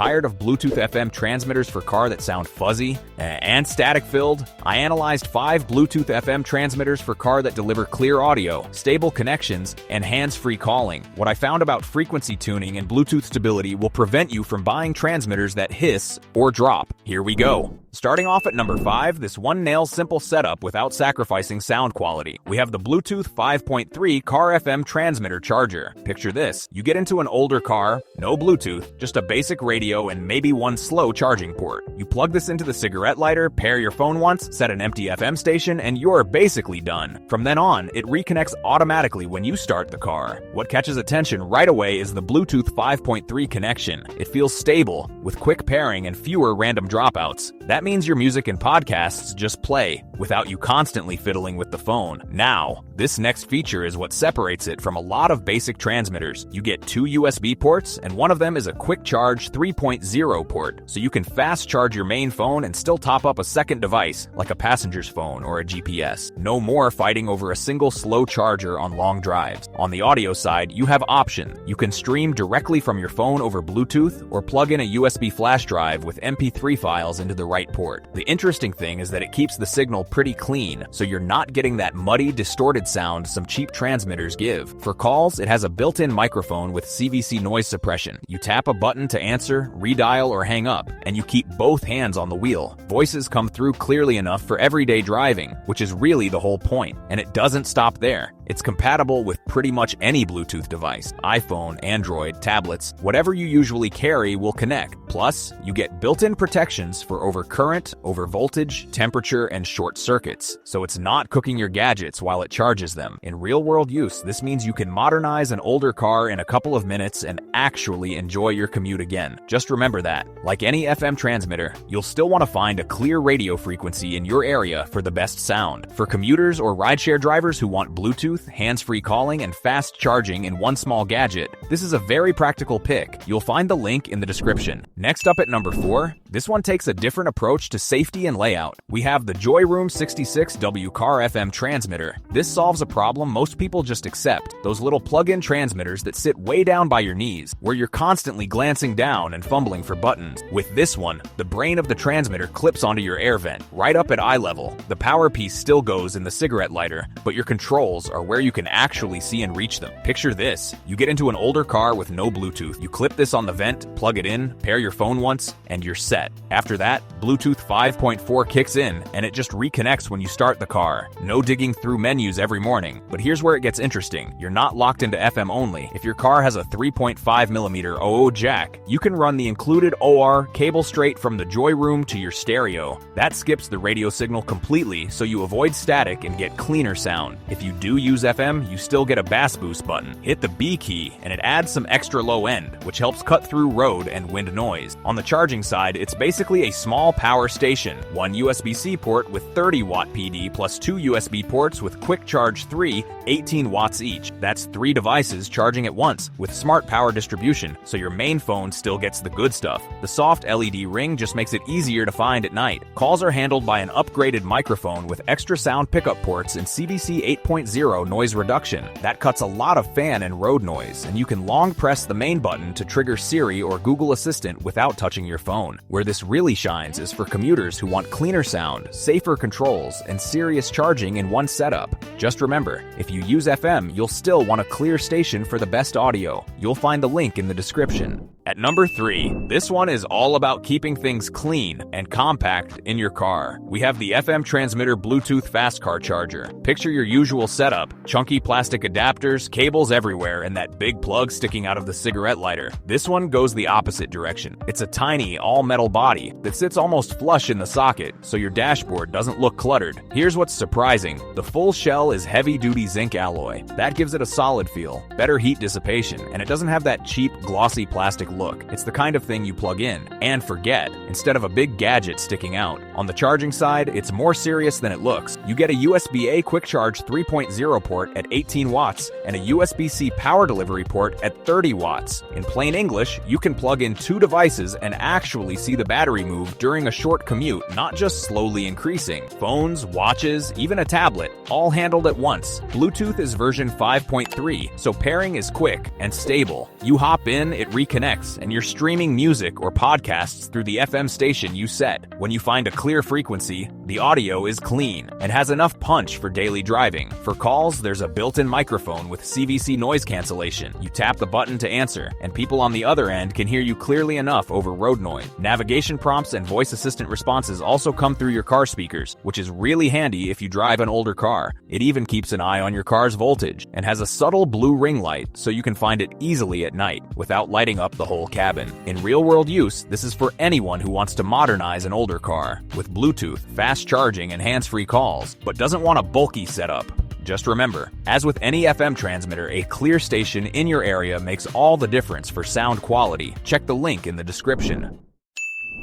Tired of Bluetooth FM transmitters for car that sound fuzzy and static-filled? I analyzed 5 Bluetooth FM transmitters for car that deliver clear audio, stable connections, and hands-free calling. What I found about frequency tuning and Bluetooth stability will prevent you from buying transmitters that hiss or drop. Here we go. Starting off at number 5, this one-nail simple setup without sacrificing sound quality. We have the Bluetooth 5.3 car FM transmitter charger. Picture this. You get into an older car, no Bluetooth, just a basic radio and maybe one slow charging port. You plug this into the cigarette lighter, pair your phone once, set an empty FM station, and you're basically done. From then on, it reconnects automatically when you start the car. What catches attention right away is the Bluetooth 5.3 connection. It feels stable, with quick pairing and fewer random dropouts. That means your music and podcasts just play, without you constantly fiddling with the phone. Now, this next feature is what separates it from a lot of basic transmitters. You get 2 USB ports, and one of them is a quick charge 3.0 port, so you can fast charge your main phone and still top up a second device, like a passenger's phone or a GPS. No more fighting over a single slow charger on long drives. On the audio side, you have options. You can stream directly from your phone over Bluetooth, or plug in a USB flash drive with MP3 files into the right port. The interesting thing is that it keeps the signal pretty clean, so you're not getting that muddy, distorted sound some cheap transmitters give. For calls, it has a built-in microphone with CVC noise suppression. You tap a button to answer, redial, or hang up, and you keep both hands on the wheel. Voices come through clearly enough for everyday driving, which is really the whole point. And it doesn't stop there. It's compatible with pretty much any Bluetooth device. iPhone, Android, tablets, whatever you usually carry will connect. Plus, you get built-in protections for overcurrent, overvoltage, temperature, and short circuits, so it's not cooking your gadgets while it charges them. In real-world use, this means you can modernize an older car in a couple of minutes and actually enjoy your commute again. Just remember that, like any FM transmitter, you'll still want to find a clear radio frequency in your area for the best sound. For commuters or rideshare drivers who want Bluetooth, hands-free calling, and fast charging in one small gadget, this is a very practical pick. You'll find the link in the description. Next up at number 4, this one takes a different approach to safety and layout. We have the JOYROOM 66W car FM transmitter. This solves a problem most people just accept, those little plug-in transmitters that sit way down by your knees, where you're constantly glancing down and fumbling for buttons. With this one, the brain of the transmitter clips onto your air vent, right up at eye level. The power piece still goes in the cigarette lighter, but your controls are where you can actually see and reach them. Picture this. You get into an older car with no Bluetooth. You clip this on the vent, plug it in, pair your phone once, and you're set. After that, Bluetooth 5.4 kicks in, and it just reconnects when you start the car. No digging through menus every morning. But here's where it gets interesting. You're not locked into FM only. If your car has a 3.5mm OO jack, you can run the included OR cable straight from the JOYROOM to your stereo. That skips the radio signal completely, so you avoid static and get cleaner sound. If you do use FM, you still get a bass boost button. Hit the B key, and it adds some extra low end, which helps cut through road and wind noise. On the charging side, it's basically a small power station. One USB-C port with 30-watt PD plus 2 USB ports with quick charge 3, 18 watts each. That's 3 devices charging at once with smart power distribution, so your main phone still gets the good stuff. The soft LED ring just makes it easier to find at night. Calls are handled by an upgraded microphone with extra sound pickup ports and CVC 8.0 noise reduction. That cuts a lot of fan and road noise, and you can long press the main button to trigger Siri or Google Assistant without touching your phone. Where this really shines is for commuters who want cleaner sound, safer controls, and serious charging in one setup. Just remember, if you use FM, you'll still want a clear station for the best audio. You'll find the link in the description. At number 3, this one is all about keeping things clean and compact in your car. We have the FM transmitter Bluetooth fast car charger. Picture your usual setup: chunky plastic adapters, cables everywhere, and that big plug sticking out of the cigarette lighter. This one goes the opposite direction. It's a tiny, all-metal body that sits almost flush in the socket, so your dashboard doesn't look cluttered. Here's what's surprising. The full shell is heavy-duty zinc alloy. That gives it a solid feel, better heat dissipation, and it doesn't have that cheap, glossy plastic look. It's the kind of thing you plug in and forget, instead of a big gadget sticking out. On the charging side, it's more serious than it looks. You get a USB-A quick charge 3.0 port at 18 watts and a USB-C power delivery port at 30 watts. In plain English, you can plug in 2 devices and actually see the battery move during a short commute, not just slowly increasing. Phones, watches, even a tablet, all handled at once. Bluetooth is version 5.3, so pairing is quick and stable. You hop in, it reconnects tracks, and you're streaming music or podcasts through the FM station you set. When you find a clear frequency, the audio is clean and has enough punch for daily driving. For calls, there's a built-in microphone with CVC noise cancellation. You tap the button to answer, and people on the other end can hear you clearly enough over road noise. Navigation prompts and voice assistant responses also come through your car speakers, which is really handy if you drive an older car. It even keeps an eye on your car's voltage and has a subtle blue ring light so you can find it easily at night without lighting up the whole cabin. In real-world use, this is for anyone who wants to modernize an older car with Bluetooth, fast charging, and hands-free calls, but doesn't want a bulky setup. Just remember, as with any FM transmitter, a clear station in your area makes all the difference for sound quality. Check the link in the description.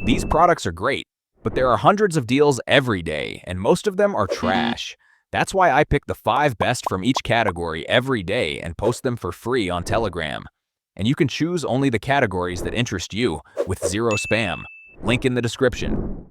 These products are great, but there are hundreds of deals every day, and most of them are trash. That's why I pick the 5 best from each category every day and post them for free on Telegram. And you can choose only the categories that interest you with zero spam. Link in the description.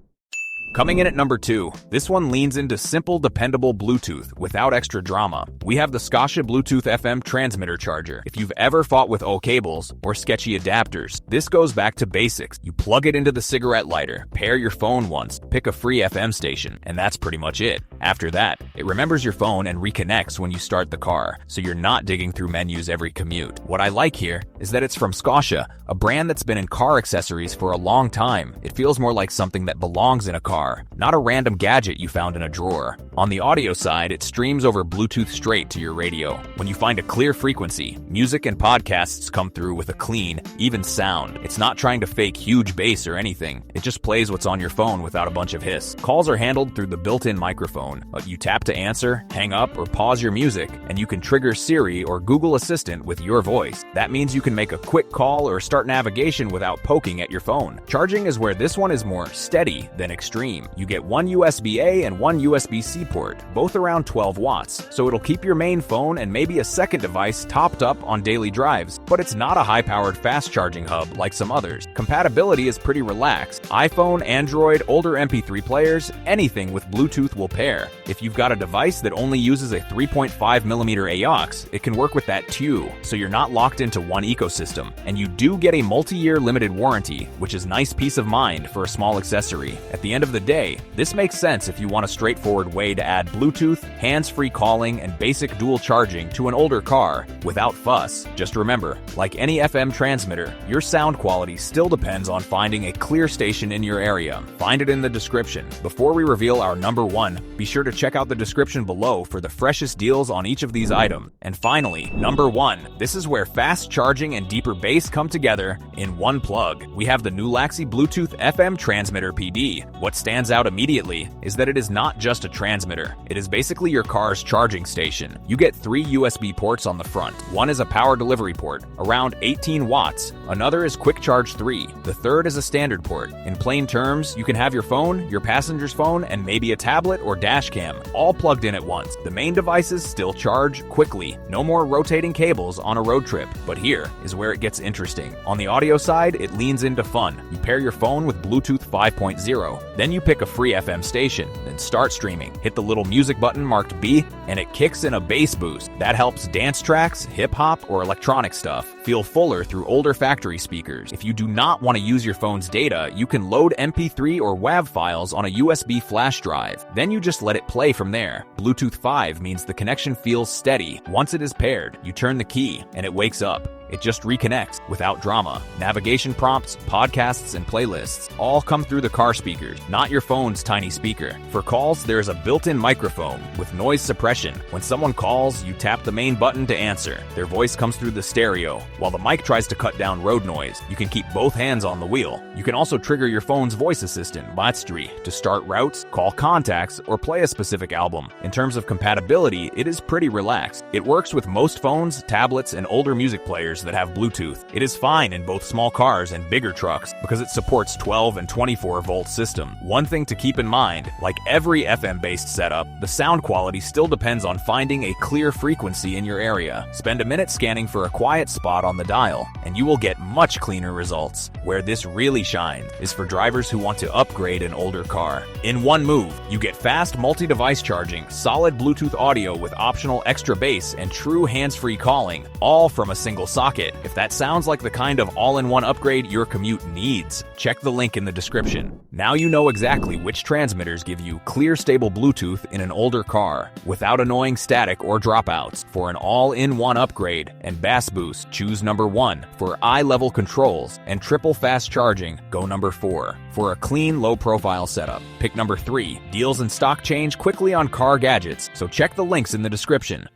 Coming in at number 2, this one leans into simple, dependable Bluetooth without extra drama. We have the Scosche Bluetooth FM transmitter charger. If you've ever fought with old cables or sketchy adapters, this goes back to basics. You plug it into the cigarette lighter, pair your phone once, pick a free FM station, and that's pretty much it. After that, it remembers your phone and reconnects when you start the car, so you're not digging through menus every commute. What I like here is that it's from Scosche, a brand that's been in car accessories for a long time. It feels more like something that belongs in a car, not a random gadget you found in a drawer. On the audio side, it streams over Bluetooth straight to your radio. When you find a clear frequency, music and podcasts come through with a clean, even sound. It's not trying to fake huge bass or anything. It just plays what's on your phone without a bunch of hiss. Calls are handled through the built-in microphone. You tap to answer, hang up, or pause your music, and you can trigger Siri or Google Assistant with your voice. That means you can make a quick call or start navigation without poking at your phone. Charging is where this one is more steady than extreme. You get one USB-A and one USB-C port, both around 12 watts, so it'll keep your main phone and maybe a second device topped up on daily drives, but it's not a high-powered fast charging hub like some others. Compatibility is pretty relaxed. iPhone, Android, older MP3 players, anything with Bluetooth will pair. If you've got a device that only uses a 3.5mm AUX, it can work with that too, so you're not locked into one ecosystem. And you do get a multi-year limited warranty, which is nice peace of mind for a small accessory. At the end of the day, this makes sense if you want a straightforward way to add Bluetooth, hands-free calling, and basic dual charging to an older car without fuss. Just remember, like any FM transmitter, your sound quality still depends on finding a clear station in your area. Find it in the description. Before we reveal our number 1, be sure to check out the description below for the freshest deals on each of these items. And finally, number 1. This is where fast charging and deeper bass come together in one plug. We have the Nulaxy Bluetooth FM Transmitter PD. What stands out immediately is that it is not just a transmitter. It is basically your car's charging station. You get 3 USB ports on the front. One is a power delivery port, around 18 watts. Another is Quick Charge 3. The third is a standard port. In plain terms, you can have your phone, your passenger's phone, and maybe a tablet or dash cam, all plugged in at once. The main devices still charge quickly. No more rotating cables on a road trip. But here is where it gets interesting. On the audio side, it leans into fun. You pair your phone with Bluetooth 5.0. Then you pick a free FM station, then start streaming. Hit the little music button marked B, and it kicks in a bass boost. That helps dance tracks, hip-hop, or electronic stuff feel fuller through older factory speakers. If you do not want to use your phone's data, you can load MP3 or WAV files on a USB flash drive. Then you just let it play from there. Bluetooth 5 means the connection feels steady. Once it is paired, you turn the key, and it wakes up. It just reconnects without drama. Navigation prompts, podcasts, and playlists all come through the car speakers, not your phone's tiny speaker. For calls, there is a built-in microphone with noise suppression. When someone calls, you tap the main button to answer. Their voice comes through the stereo, while the mic tries to cut down road noise. You can keep both hands on the wheel. You can also trigger your phone's voice assistant, Nulaxy, to start routes, call contacts, or play a specific album. In terms of compatibility, it is pretty relaxed. It works with most phones, tablets, and older music players that have Bluetooth. It is fine in both small cars and bigger trucks because it supports 12 and 24 volt system. One thing to keep in mind, like every FM-based setup, the sound quality still depends on finding a clear frequency in your area. Spend a minute scanning for a quiet spot on the dial, and you will get much cleaner results. Where this really shines is for drivers who want to upgrade an older car. In one move, you get fast multi-device charging, solid Bluetooth audio with optional extra bass, and true hands-free calling, all from a single socket. pocket. If that sounds like the kind of all-in-one upgrade your commute needs, check the link in the description. Now you know exactly which transmitters give you clear, stable Bluetooth in an older car, without annoying static or dropouts. For an all-in-one upgrade and bass boost, choose number 1. For eye-level controls and triple fast charging, go number 4. For a clean, low-profile setup, pick number 3. Deals and stock change quickly on car gadgets, so check the links in the description.